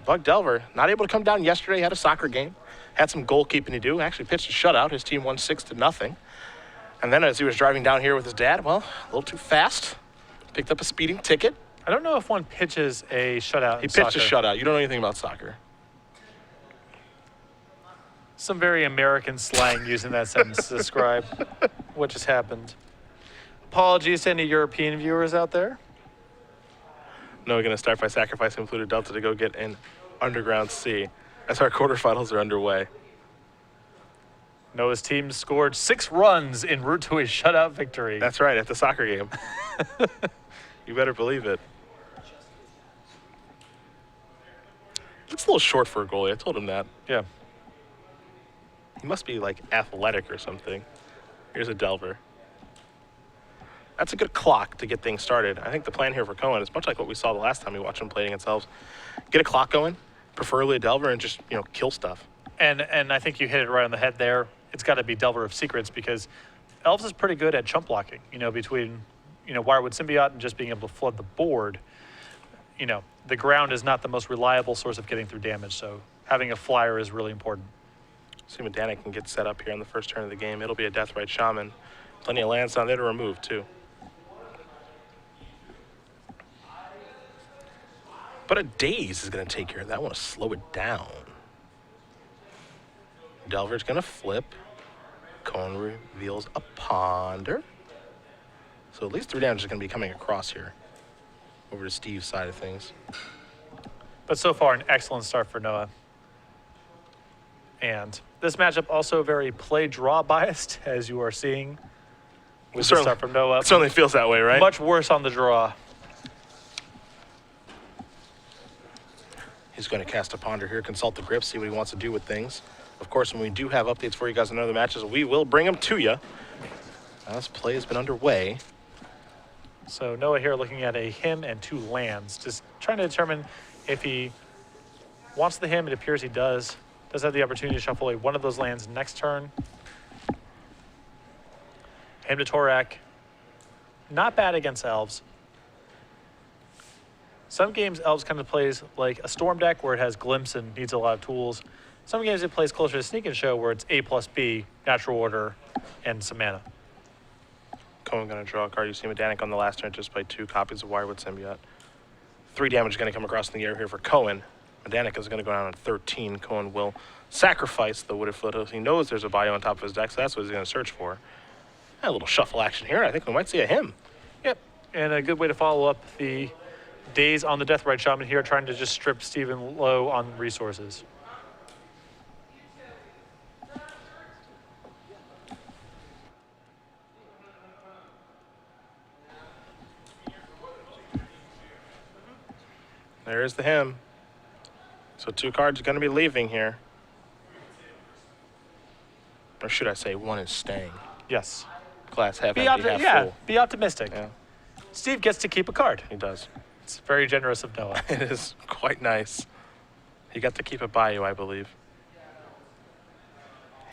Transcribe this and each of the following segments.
Bug Delver, not able to come down yesterday, had a soccer game, had some goalkeeping to do, actually pitched a shutout. His team won 6-0. And then as he was driving down here with his dad, well, a little too fast, picked up a speeding ticket. I don't know if one pitches a shutout He pitched a shutout. You don't know anything about soccer. Some very American slang using that sentence to describe what just happened. Apologies to any European viewers out there. No, we're going to start by sacrificing Pluto Delta to go get an Underground C as our quarterfinals are underway. Noah's team scored 6 runs en route to a shutout victory. That's right, at the soccer game. You better believe it. Looks a little short for a goalie. I told him that. Yeah. He must be like athletic or something. Here's a Delver. That's a good clock to get things started. I think the plan here for Cohen is much like what we saw the last time we watched him play against Elves. Get a clock going, preferably a Delver, and just, kill stuff. And I think you hit it right on the head there. It's got to be Delver of Secrets because Elves is pretty good at chump blocking, between, Wirewood Symbiote and just being able to flood the board. The ground is not the most reliable source of getting through damage, so having a flyer is really important. See Medanic can get set up here on the first turn of the game. It'll be a Deathrite Shaman. Plenty of lands down there to remove, too. But a Daze is going to take care of that. I want to slow it down. Delver's going to flip. Cohen reveals a Ponder. So at least 3 damage is going to be coming across here over to Steve's side of things. But so far, an excellent start for Noah. And this matchup also very play-draw biased, as you are seeing with the start from Noah. It certainly feels that way, right? Much worse on the draw. He's going to cast a Ponder here, consult the grip, see what he wants to do with things. Of course, when we do have updates for you guys on other matches, we will bring them to you. This play has been underway. So Noah here looking at a hymn and 2 lands, just trying to determine if he wants the hymn. It appears he does. Does have the opportunity to shuffle one of those lands next turn. Hymn to Torak. Not bad against Elves. Some games, Elves kind of plays like a Storm deck where it has Glimpse and needs a lot of tools. Some games it plays closer to Sneak and Show where it's A+B, Natural Order, and some mana. Cohen going to draw a card. You see Medanic on the last turn just played 2 copies of Wirewood Symbiote. 3 damage is going to come across in the air here for Cohen. Medanic is going to go down at 13. Cohen will sacrifice the Wooded Foothills. He knows there's a bio on top of his deck, so that's what he's going to search for. A little shuffle action here. I think we might see a hymn. Yep, and a good way to follow up the days on the Deathrite Shaman here, trying to just strip Stephen low on resources. There's the hymn. So 2 cards are going to be leaving here. Or should I say 1 is staying? Yes. Glass half empty, half full. Be optimistic. Yeah. Steve gets to keep a card. He does. It's very generous of Noah. It is quite nice. He got to keep it by you, I believe.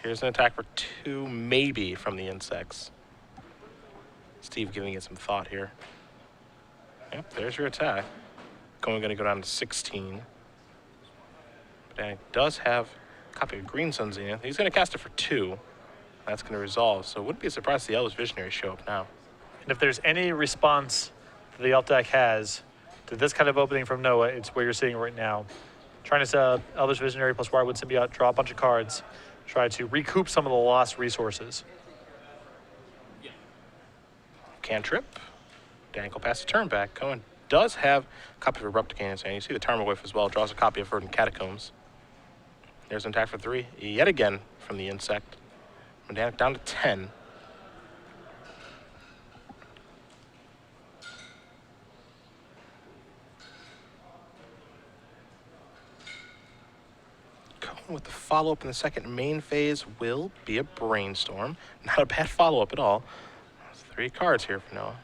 Here's an attack for 2, maybe from the insects. Steve giving it some thought here. Yep, there's your attack. Going to go down to 16. Medanic does have a copy of Green Sun Zenith. He's going to cast it for 2. That's going to resolve. So it wouldn't be a surprise to see Elvish Visionary show up now. And if there's any response that the alt deck has to this kind of opening from Noah, it's where you're seeing right now. Trying to set up Elvish Visionary plus Wirewood Symbiote, draw a bunch of cards, try to recoup some of the lost resources. Cantrip. Medanic will pass the turn back. Cohen does have a copy of Abrupt Decay in his hand. You see the Tarmogoyf as well. Draws a copy of Verdant Catacombs. There's an attack for 3. Yet again from the insect. Medanic down to 10. Cohen with the follow-up in the second main phase will be a Brainstorm. Not a bad follow-up at all. 3 cards here for Noah.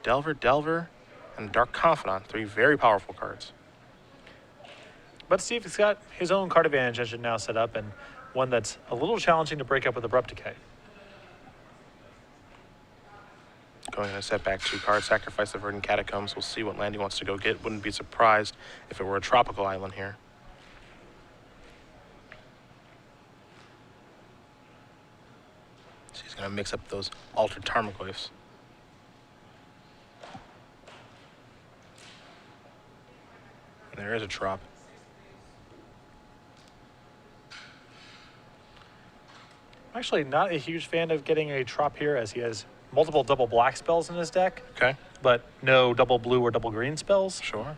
Delver, and Dark Confidant. 3 very powerful cards. But Steve has got his own card advantage engine now set up, and one that's a little challenging to break up with Abrupt Decay. Going to set back 2 cards, sacrifice the Verdant Catacombs. We'll see what land he wants to go get. Wouldn't be surprised if it were a tropical island here. Gonna mix up those altered Tarmogoyfs. And there is a trop. I'm actually not a huge fan of getting a trop here, as he has multiple double black spells in his deck, Okay, but no double blue or double green spells. sure.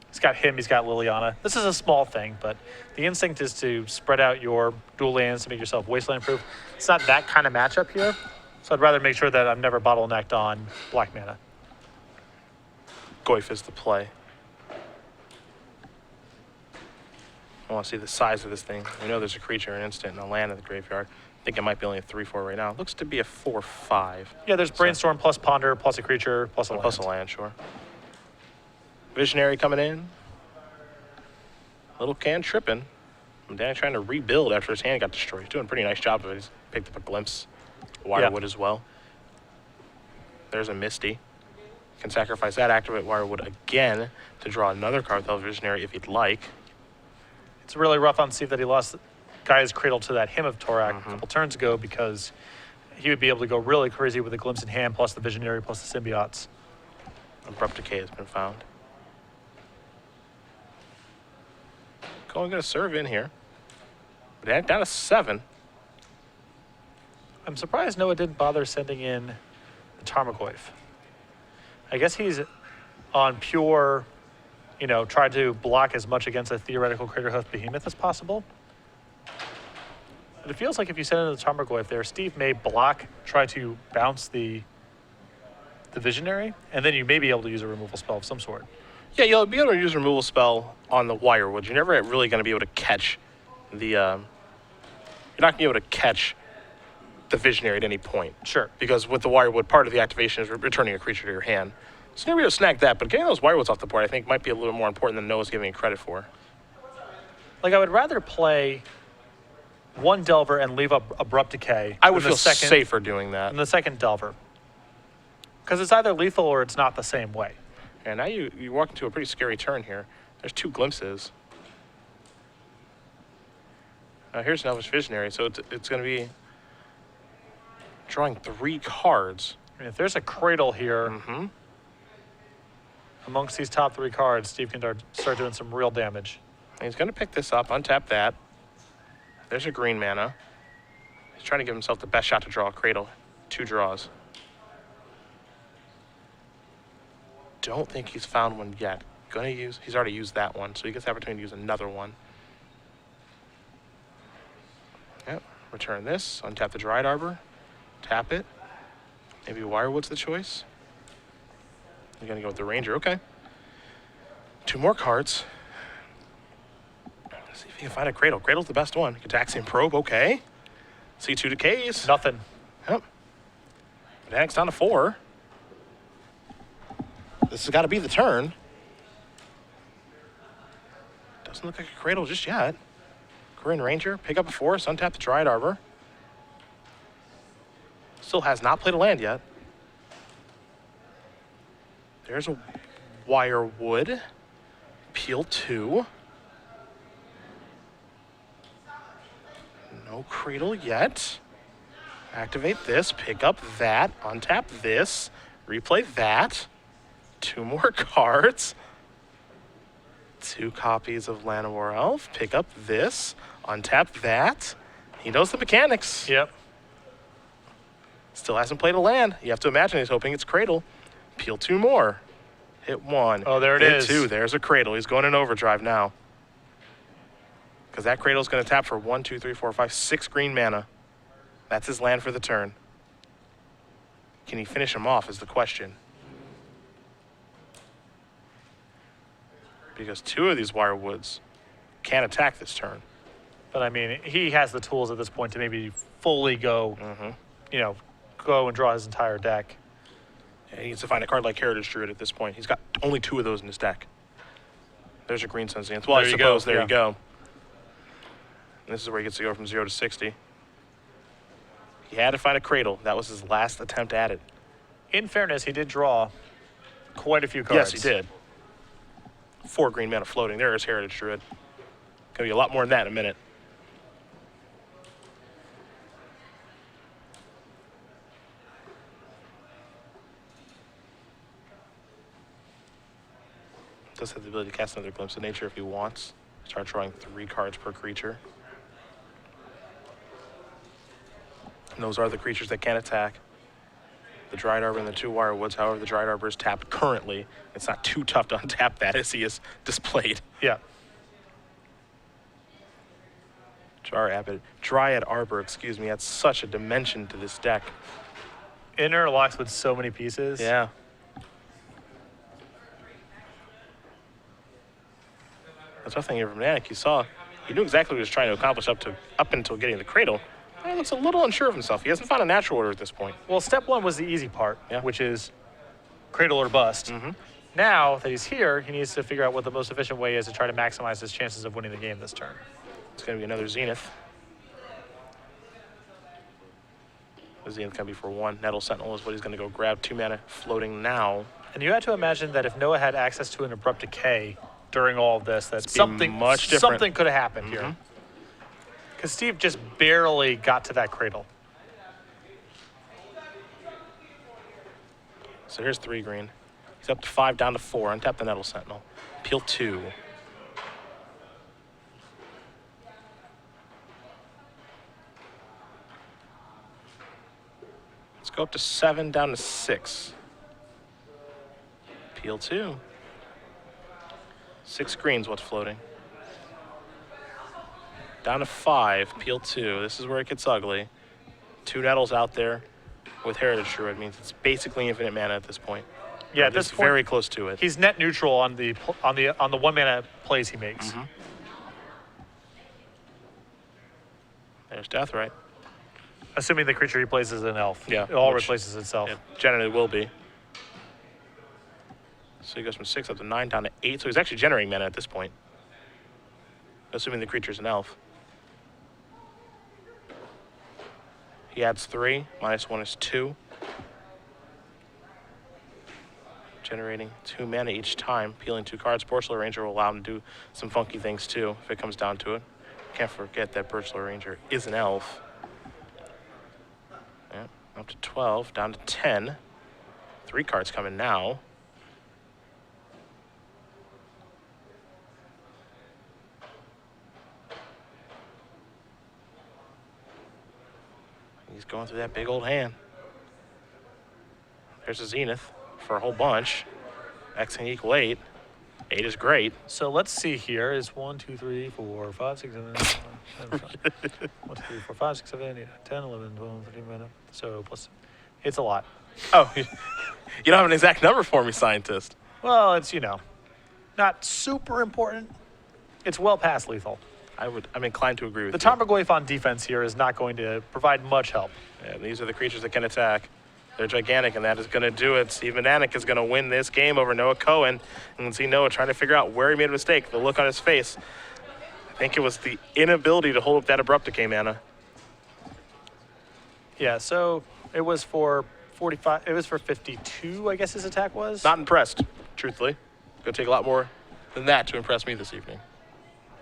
He's got him, he's got Liliana. This is a small thing, but the instinct is to spread out your dual lands to make yourself wasteland proof. It's not that kind of matchup here, so I'd rather make sure that I'm never bottlenecked on black mana. Goyf is the play. I want to see the size of this thing. We know there's a creature, an instant, and a land in the graveyard. I think it might be only a 3/4 right now. It looks to be a 4/5. Yeah, there's Brainstorm plus Ponder plus a creature plus a land. Plus a land, sure. Visionary coming in. Little can tripping. Medanic trying to rebuild after his hand got destroyed. He's doing a pretty nice job of it. He's picked up a glimpse. Wirewood as well. There's a Misty. Can sacrifice that, activate Wirewood again to draw another card with Visionary if he'd like. It's really rough on Steve that he lost Gaia's Cradle to that Hymn of Torak a couple turns ago, because he would be able to go really crazy with a Glimpse in hand plus the Visionary plus the Symbiotes. Abrupt Decay has been found. Cohen going to serve in here. But down to 7. I'm surprised Noah didn't bother sending in the Tarmogoyf. I guess he's on pure, try to block as much against a theoretical Craterhoof Behemoth as possible. But it feels like if you send in the Tarmogoyf there, Steve may block, try to bounce the Visionary, and then you may be able to use a removal spell of some sort. Yeah, you'll be able to use a removal spell on the Wirewood. You're never really going to be able to catch the... you're not going to be able to catch the Visionary at any point. Sure. Because with the Wirewood, part of the activation is returning a creature to your hand. So you're going to be able to snag that, but getting those Wirewoods off the board, I think, might be a little more important than Noah's giving it credit for. Like, I would rather play one Delver and leave up Abrupt Decay. I would feel safer doing that. And the second Delver. Because it's either lethal or it's not the same way. And now you walk into a pretty scary turn here. There's 2 glimpses. Now here's an Elvish Visionary, so it's going to be drawing 3 cards. I mean, if there's a Cradle here, amongst these top 3 cards, Steve can start doing some real damage. And he's going to pick this up, untap that. There's a green mana. He's trying to give himself the best shot to draw a Cradle. 2 draws. Don't think he's found one yet. He's already used that one, so he gets the opportunity to use another one. Yep, return this, untap the Dried Arbor, tap it. Maybe Wirewood's the choice. You're gonna go with the Ranger, okay. 2 more cards. Let's see if you can find a Cradle. Cradle's the best one. Gataxian Probe, okay. See 2 decays. Nothing. Yep. Medanic's down to 4. This has got to be the turn. Doesn't look like a Cradle just yet. Corinne Ranger, pick up a force, untap the Dried Arbor. Still has not played a land yet. There's a Wirewood. Peel 2. No Cradle yet. Activate this, pick up that, untap this, replay that. 2 more cards. 2 copies of Llanowar Elf. Pick up this. Untap that. He knows the mechanics. Yep. Still hasn't played a land. You have to imagine he's hoping it's Cradle. Peel 2 more. Hit 1. Oh, there it Hit is. 2. There's a Cradle. He's going in overdrive now. Because that Cradle's going to tap for 1, 2, 3, 4, 5, 6 green mana. That's his land for the turn. Can he finish him off is the question. Because 2 of these Wirewoods can't attack this turn. But I mean, he has the tools at this point to maybe fully go, go and draw his entire deck. Yeah, he needs to find a card like Heritage Druid at this point. He's got only 2 of those in his deck. There's your Green Sun's Dance. Well, I suppose there you go. And this is where he gets to go from 0 to 60. He had to find a Cradle. That was his last attempt at it. In fairness, he did draw quite a few cards. Yes, he did. 4 green mana floating. There is Heritage Druid. Gonna be a lot more than that in a minute. Does have the ability to cast another Glimpse of Nature if he wants. Start drawing 3 cards per creature. And those are the creatures that can attack. The Dried Arbor and the 2 Wirewoods. However, the Dried Arbor is tapped currently. It's not too tough to untap that as he is displayed. Yeah. Dryad Arbor, excuse me, adds such a dimension to this deck. Interlocks with so many pieces. Yeah. That's one thing here from Medanic. You saw, he knew exactly what he was trying to accomplish up until getting the Cradle. He looks a little unsure of himself. He hasn't found a natural order at this point. Well, step 1 was the easy part, which is Cradle or bust. Now that he's here, he needs to figure out what the most efficient way is to try to maximize his chances of winning the game this turn. It's going to be another Zenith. The Zenith can be for 1. Nettle Sentinel is what he's going to go grab. 2 mana floating now. And you had to imagine that if Noah had access to an Abrupt Decay during all of this, that something could have happened here. Because Steve just barely got to that Cradle. So here's 3 green. He's up to 5, down to 4. Untap the Nettle Sentinel. Peel 2. Let's go up to 7, down to 6. Peel 2. 6 greens, what's floating? Down to 5, peel 2. This is where it gets ugly. 2 Nettles out there with Heritage Druid means it's basically infinite mana at this point. Yeah, at this point, very close to it. He's net neutral on the 1 mana plays he makes. There's Deathrite. Assuming the creature he plays is an elf. Yeah, It all replaces itself. It generally will be. So he goes from 6 up to 9, down to 8. So he's actually generating mana at this point. Assuming the creature's an elf. He adds 3. -1 is 2. Generating 2 mana each time. Peeling 2 cards. Birchler Ranger will allow him to do some funky things too, if it comes down to it. Can't forget that Birchler Ranger is an elf. Yeah, up to 12, down to 10. 3 cards coming now. He's going through that big old hand. There's a Zenith for a whole bunch. Xing equal 8. 8 is great. So let's see here. Is 1, 2, 3, 4, 5, 6, 7, 8, 9, 10, 1, 2, 3, 4, 5, 6, 7, 8, 9, 10, 11, 12, 13 mana. So plus, it's a lot. Oh, you don't have an exact number for me, scientist. Well, it's, not super important. It's well past lethal. I'm inclined to agree with The you. Tarmogoyf on defense here is not going to provide much help. Yeah, these are the creatures that can attack. They're gigantic, and that is going to do it. Steve Medanic is going to win this game over Noah Cohen. And you can see Noah trying to figure out where he made a mistake. The look on his face. I think it was the inability to hold up that Abrupt Decay mana. Yeah, so it was for 45. It was for 52, I guess his attack was. Not impressed, truthfully. Going to take a lot more than that to impress me this evening.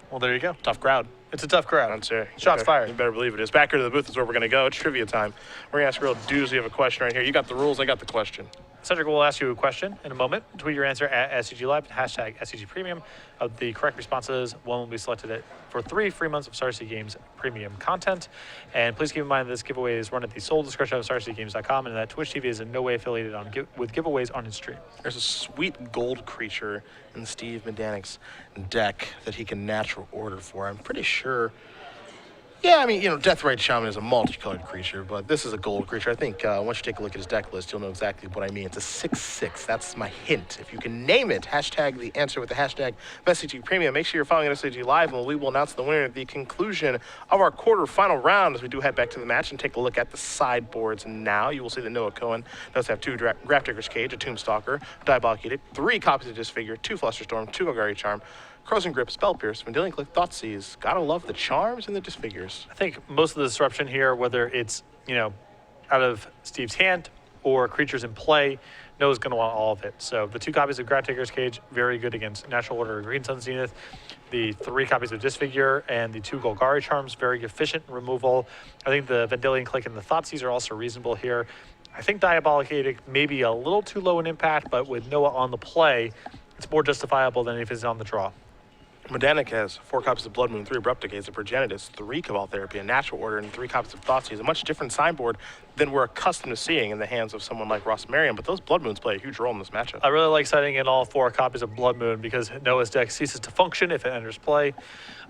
Well, there you go. Tough crowd. It's a tough crowd. I'm sorry. Shots fired. You better believe it is. Back here to the booth is where we're going to go. It's trivia time. We're going to ask a real doozy of a question right here. You got the rules. I got the question. Cedric will ask you a question in a moment. Tweet your answer at SCG Live, hashtag SCG Premium. Of the correct responses, one will be selected for 3 free months of Star City Games premium content. And please keep in mind that this giveaway is run at the sole discretion of StarCityGames.com and that Twitch TV is in no way affiliated with giveaways on its stream. There's a sweet gold creature in Steve Medanic's deck that he can natural order for. I'm pretty sure. Yeah, I mean, Deathrite Shaman is a multicolored creature, but this is a gold creature. I think once you take a look at his deck list, you'll know exactly what I mean. It's a 6/6. That's my hint. If you can name it, hashtag the answer with the hashtag SCG Premium. Make sure you're following SCG Live, and we will announce the winner at the conclusion of our quarterfinal round as we do head back to the match and take a look at the sideboards now. You will see that Noah Cohen does have 2 Grafdigger's Cage, a Tombstalker, Diabolic Edict, 3 copies of Disfigure, 2 Flusterstorm, 2 Golgari Charm, Crossing Grip, Spell Pierce, Medanic Click, Thoughtseize. Gotta love the charms and the disfigures. I think most of the disruption here, whether it's, out of Steve's hand or creatures in play, Noah's going to want all of it. So the 2 copies of Grafdigger's Cage, very good against Natural Order Green Sun Zenith. The 3 copies of Disfigure and the 2 Golgari Charms, very efficient removal. I think the Vendilion Click and the Thoughtseize are also reasonable here. I think Diabolic Edict may be a little too low in impact, but with Noah on the play, it's more justifiable than if he's on the draw. Medanic has 4 copies of Blood Moon, 3 Abrupt Decays, a Progenitus, 3 Cabal Therapy, a Natural Order, and 3 copies of Thoughtseize. A much different sideboard than we're accustomed to seeing in the hands of someone like Ross Marion, but those Blood Moons play a huge role in this matchup. I really like setting in all 4 copies of Blood Moon because Noah's deck ceases to function if it enters play.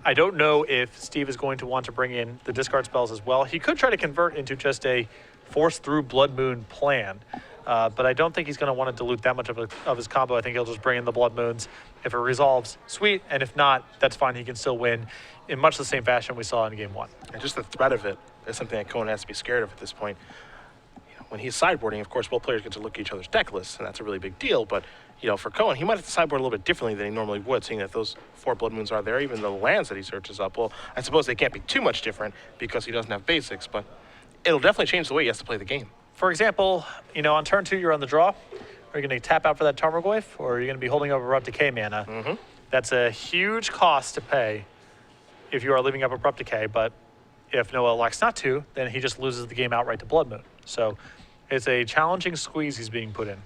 I don't know if Steve is going to want to bring in the discard spells as well. He could try to convert into just a force through Blood Moon plan. But I don't think he's going to want to dilute that much of his combo. I think he'll just bring in the Blood Moons. If it resolves, sweet. And if not, that's fine. He can still win in much the same fashion we saw in Game 1. And just the threat of it is something that Cohen has to be scared of at this point. When he's sideboarding, of course, both players get to look at each other's deck lists, and that's a really big deal. But, for Cohen, he might have to sideboard a little bit differently than he normally would, seeing that those 4 Blood Moons are there, even the lands that he searches up. Well, I suppose they can't be too much different because he doesn't have basics, but it'll definitely change the way he has to play the game. For example, on turn 2, you're on the draw. Are you going to tap out for that Tarmogoyf, or are you going to be holding over Abrupt Decay mana? Mm-hmm. That's a huge cost to pay if you are leaving up Abrupt Decay, but if Noah elects not to, then he just loses the game outright to Blood Moon. So it's a challenging squeeze he's being put in.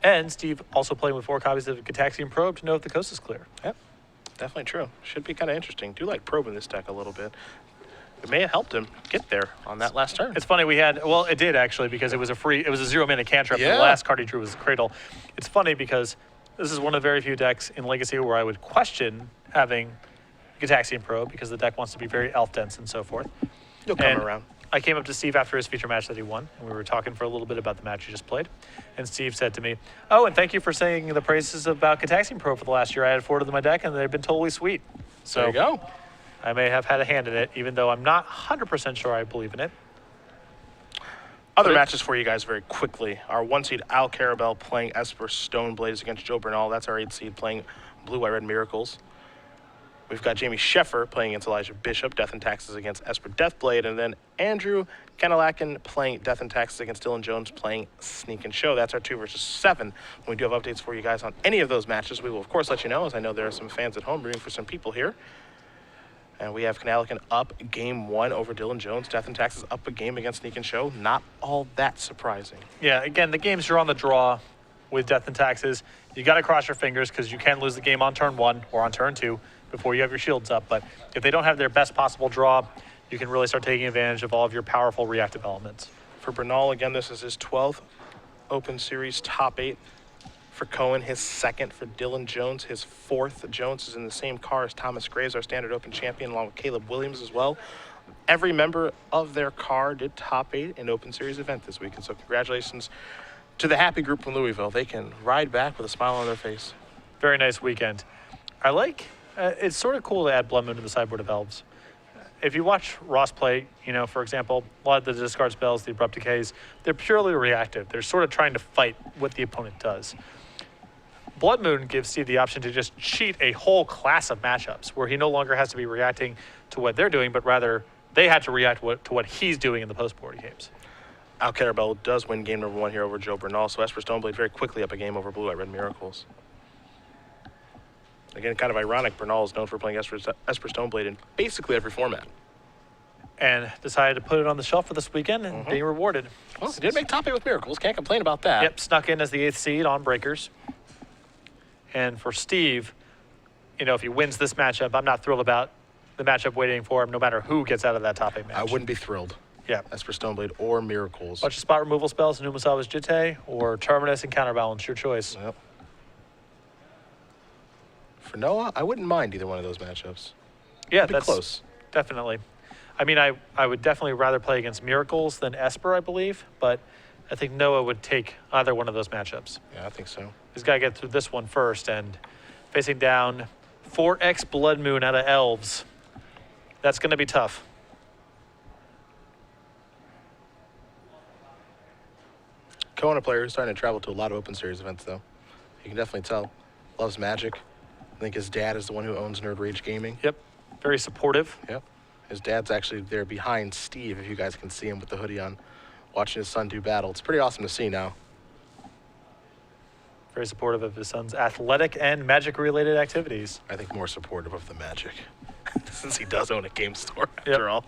And Steve also playing with 4 copies of Gitaxian Probe to know if the coast is clear. Yep, definitely true. Should be kind of interesting. Do like Probe in this deck a little bit. It may have helped him get there on that last turn. It's funny, it did actually, because it was a 0-mana cantrip. Yeah. The last card he drew was Cradle. It's funny because this is one of the very few decks in Legacy where I would question having Gitaxian Probe because the deck wants to be very elf dense and so forth. You'll come around. I came up to Steve after his feature match that he won, and we were talking for a little bit about the match he just played. And Steve said to me, "Oh, and thank you for saying the praises about Gitaxian Probe for the last year. I had 4 of them in my deck, and they've been totally sweet." So there you go. I may have had a hand in it, even though I'm not 100% sure I believe in it. Other matches for you guys very quickly. Our 1 seed Al Carabel playing Esper Stoneblades against Joe Bernal. That's our 8 seed playing Blue White Red Miracles. We've got Jamie Sheffer playing against Elijah Bishop, Death and Taxes against Esper Deathblade, and then Andrew Kanalakin playing Death and Taxes against Dylan Jones playing Sneak and Show. That's our 2 versus 7. When we do have updates for you guys on any of those matches, we will of course let you know, as I know there are some fans at home rooting for some people here. And we have Kanalakin up game 1 over Dylan Jones. Death and Taxes up a game against Sneak and Show. Not all that surprising. Yeah, again, the games you're on the draw with Death and Taxes, you got to cross your fingers because you can lose the game on turn 1 or on turn 2 before you have your shields up. But if they don't have their best possible draw, you can really start taking advantage of all of your powerful reactive elements. For Bernal, again, this is his 12th Open Series top 8. For Cohen, his 2nd. For Dylan Jones, his 4th. Jones is in the same car as Thomas Graves, our standard Open champion, along with Caleb Williams as well. Every member of their car did top 8 in Open Series event this week. And so congratulations to the happy group from Louisville. They can ride back with a smile on their face. Very nice weekend. I like, it's sort of cool to add Blood Moon to the sideboard of Elves. If you watch Ross play, for example, a lot of the discard spells, the Abrupt Decays, they're purely reactive. They're sort of trying to fight what the opponent does. Blood Moon gives Steve the option to just cheat a whole class of matchups where he no longer has to be reacting to what they're doing, but rather they had to react to what he's doing in the post-board games. Al Carabel does win game number 1 here over Joe Bernal, so Esper Stoneblade very quickly up a game over Blue White Red Miracles. Again, kind of ironic, Bernal is known for playing Esper Stoneblade in basically every format. And decided to put it on the shelf for this weekend and being rewarded. Well, he did make top 8 with Miracles, can't complain about that. Yep, snuck in as the 8th seed on Breakers. And for Steve, if he wins this matchup, I'm not thrilled about the matchup waiting for him, no matter who gets out of that top 8 match. I wouldn't be thrilled. Yeah. Esper Stoneblade or Miracles. Bunch of spot removal spells, Numasawa's Jitte, or Terminus and Counterbalance, your choice. Yep. For Noah, I wouldn't mind either one of those matchups. Yeah, It'd be that's close. Definitely. I mean, I would definitely rather play against Miracles than Esper, I believe, but I think Noah would take either one of those matchups. Yeah, I think so. He's got to get through this one first, and facing down 4x Blood Moon out of Elves, that's going to be tough. Cohen, a player who's starting to travel to a lot of Open Series events, though. You can definitely tell. Loves Magic. I think his dad is the one who owns Nerd Rage Gaming. Yep, very supportive. Yep. His dad's actually there behind Steve, if you guys can see him with the hoodie on, watching his son do battle. It's pretty awesome to see now. Very supportive of his son's athletic and magic-related activities. I think more supportive of the Magic, since he does own a game store, after all.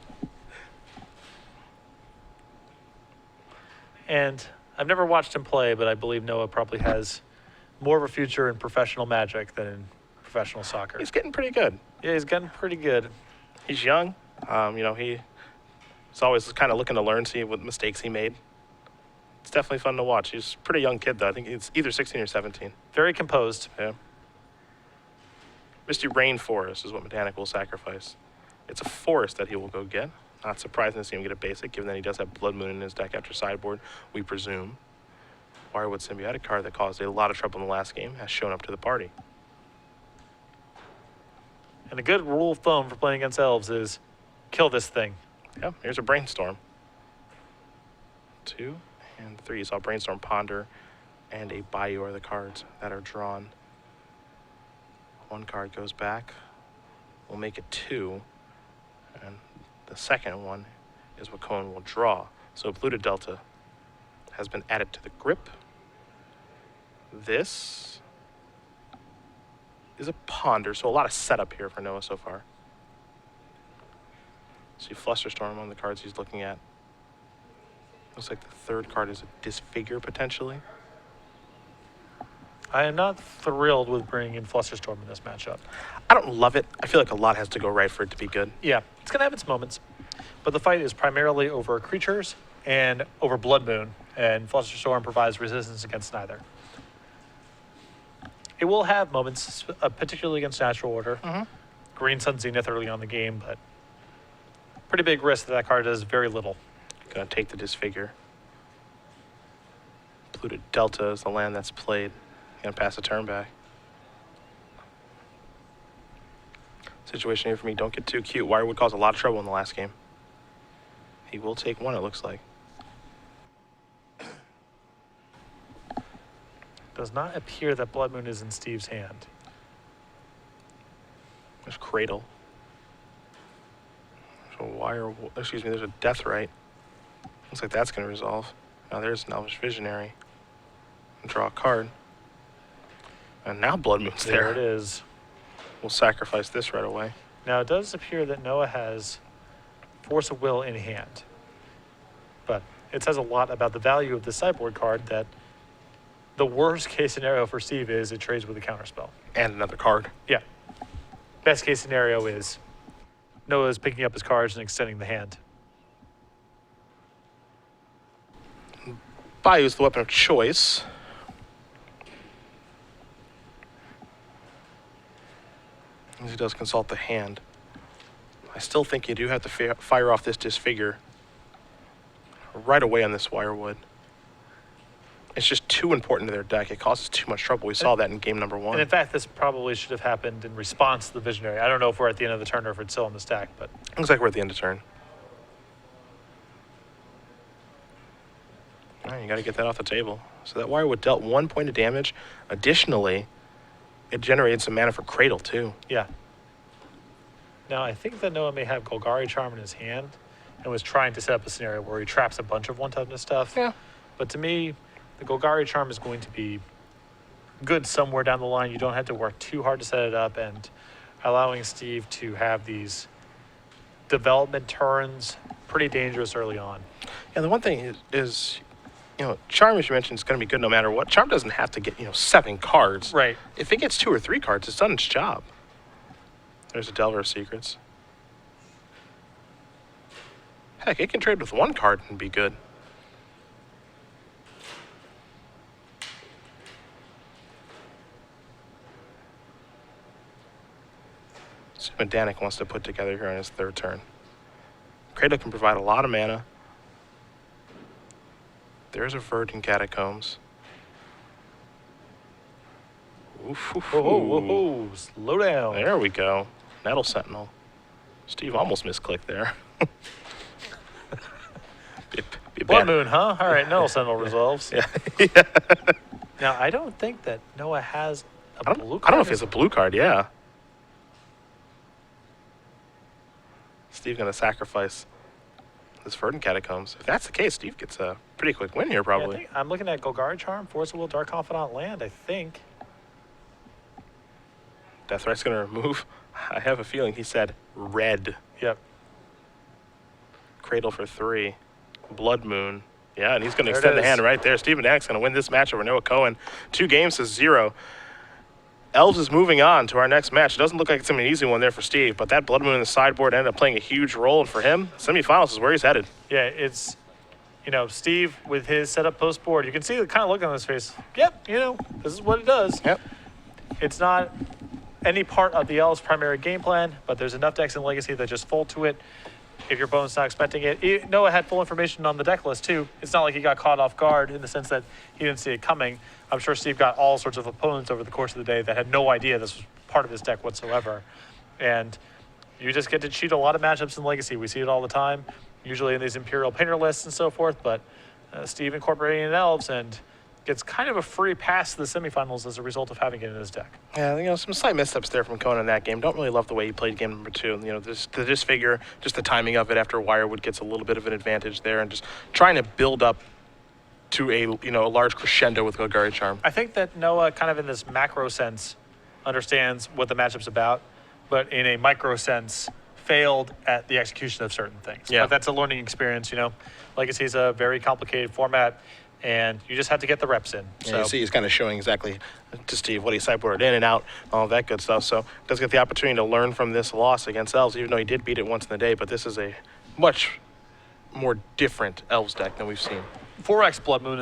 And I've never watched him play, but I believe Noah probably has more of a future in professional Magic than in professional soccer. He's getting pretty good. Yeah, he's getting pretty good. He's young. He's always kind of looking to learn, see what mistakes he made. It's definitely fun to watch. He's a pretty young kid, though. I think he's either 16 or 17. Very composed. Yeah. Misty Rainforest is what Medanic will sacrifice. It's a forest that he will go get. Not surprising to see him get a basic, given that he does have Blood Moon in his deck after sideboard, we presume. Wirewood Symbiotic card that caused a lot of trouble in the last game has shown up to the party. And a good rule of thumb for playing against elves is kill this thing. Yeah, here's a Brainstorm. 2 and 3. You saw Brainstorm, Ponder, and a Bayou are the cards that are drawn. One card goes back. We'll make it 2. And the second one is what Cohen will draw. So Polluted Delta has been added to the grip. This is a Ponder, so a lot of setup here for Noah so far. See Flusterstorm on the cards he's looking at. Looks like the third card is a Disfigure, potentially. I am not thrilled with bringing in Flusterstorm in this matchup. I don't love it. I feel like a lot has to go right for it to be good. Yeah, it's going to have its moments. But the fight is primarily over creatures and over Blood Moon, and Flusterstorm provides resistance against neither. It will have moments, particularly against Natural Order. Green Sun Zenith early on in the game, but pretty big risk that card does very little. Gonna take the Disfigure. Polluted Delta is the land that's played. Gonna pass a turn back. Situation here for me, don't get too cute. Wirewood caused a lot of trouble in the last game. He will take one, it looks like. Does not appear that Blood Moon is in Steve's hand. There's Cradle. There's a Deathrite. Looks like that's gonna resolve. Now there's an Elvish Visionary. Draw a card. And now Blood Moon's there. There it is. We'll sacrifice this right away. Now, it does appear that Noah has Force of Will in hand. But it says a lot about the value of the sideboard card that the worst case scenario for Steve is it trades with a counterspell. And another card. Yeah. Best case scenario is Noah's picking up his cards and extending the hand. Bayou's the weapon of choice. He does consult the hand. I still think you do have to fire off this Disfigure right away on this Wirewood. It's just too important to their deck. It causes too much trouble. We saw that in game number 1. And in fact, this probably should have happened in response to the Visionary. I don't know if we're at the end of the turn or if it's still in the stack, but Looks like we're at the end of turn. All right, you got to get that off the table. So that Wirewood dealt 1 point of damage. Additionally, it generated some mana for Cradle, too. yeah. Now, I think that Noah may have Golgari Charm in his hand and was trying to set up a scenario where he traps a bunch of one-toughness stuff. Yeah. But to me, the Golgari Charm is going to be good somewhere down the line. You don't have to work too hard to set it up, and allowing Steve to have these development turns pretty dangerous early on. Yeah, the one thing is Charm, as you mentioned, is going to be good no matter what. Charm doesn't have to get, 7 cards. Right. If it gets 2 or 3 cards, it's done its job. There's a Delver of Secrets. Heck, it can trade with 1 card and be good. See what Medanic wants to put together here on his 3rd turn. Cradle can provide a lot of mana. There's a Virgin Catacombs. Oof, oof, Whoa, slow down. There we go. Nettle Sentinel. Steve almost misclicked there. be Blood bad. Moon, huh? All right, Nettle Sentinel resolves. Yeah. Now, I don't think that Noah has a blue card. I don't know if he has a blue card, yeah. Steve gonna sacrifice this Verdant Catacombs. If that's the case, Steve gets a pretty quick win here, Yeah, probably. I'm looking at Golgari Charm, Force of Will, Dark Confidant land, I think. Deathrite's gonna remove. I have a feeling he said red. Yep. Cradle for 3. Blood Moon. Yeah, and he's going to There it extend the is. hand right there. Steve Medanic's going to win this match over Noah Cohen. 2 games to 0. Elves is moving on to our next match. It doesn't look like it's going to be an easy one there for Steve, but that Blood Moon in the sideboard ended up playing a huge role, and for him, semifinals is where he's headed. Yeah, it's, Steve with his setup post board, you can see the kind of look on his face. Yep, this is what it does. Yep. It's not any part of the Elves' primary game plan, but there's enough decks in Legacy that just fold to it if your opponent's not expecting it. Noah had full information on the deck list, too. It's not like he got caught off guard in the sense that he didn't see it coming. I'm sure Steve got all sorts of opponents over the course of the day that had no idea this was part of his deck whatsoever. And you just get to cheat a lot of matchups in Legacy. We see it all the time, usually in these Imperial Painter lists and so forth, but Steve incorporating in Elves and gets kind of a free pass to the semifinals as a result of having it in his deck. Yeah, some slight missteps there from Cohen in that game. Don't really love the way he played game number 2. The disfigure, just the timing of it after Wirewood gets a little bit of an advantage there, and just trying to build up to a large crescendo with Golgari Charm. I think that Noah, kind of in this macro sense, understands what the matchup's about, but in a micro sense, failed at the execution of certain things. Yeah. But that's a learning experience, Legacy is a very complicated format, and you just have to get the reps in. Yeah, you see he's kind of showing exactly to Steve what he sideboarded in and out, all that good stuff. So does get the opportunity to learn from this loss against Elves, even though he did beat it once in the day, but this is a much more different Elves deck than we've seen. 4x Blood Moon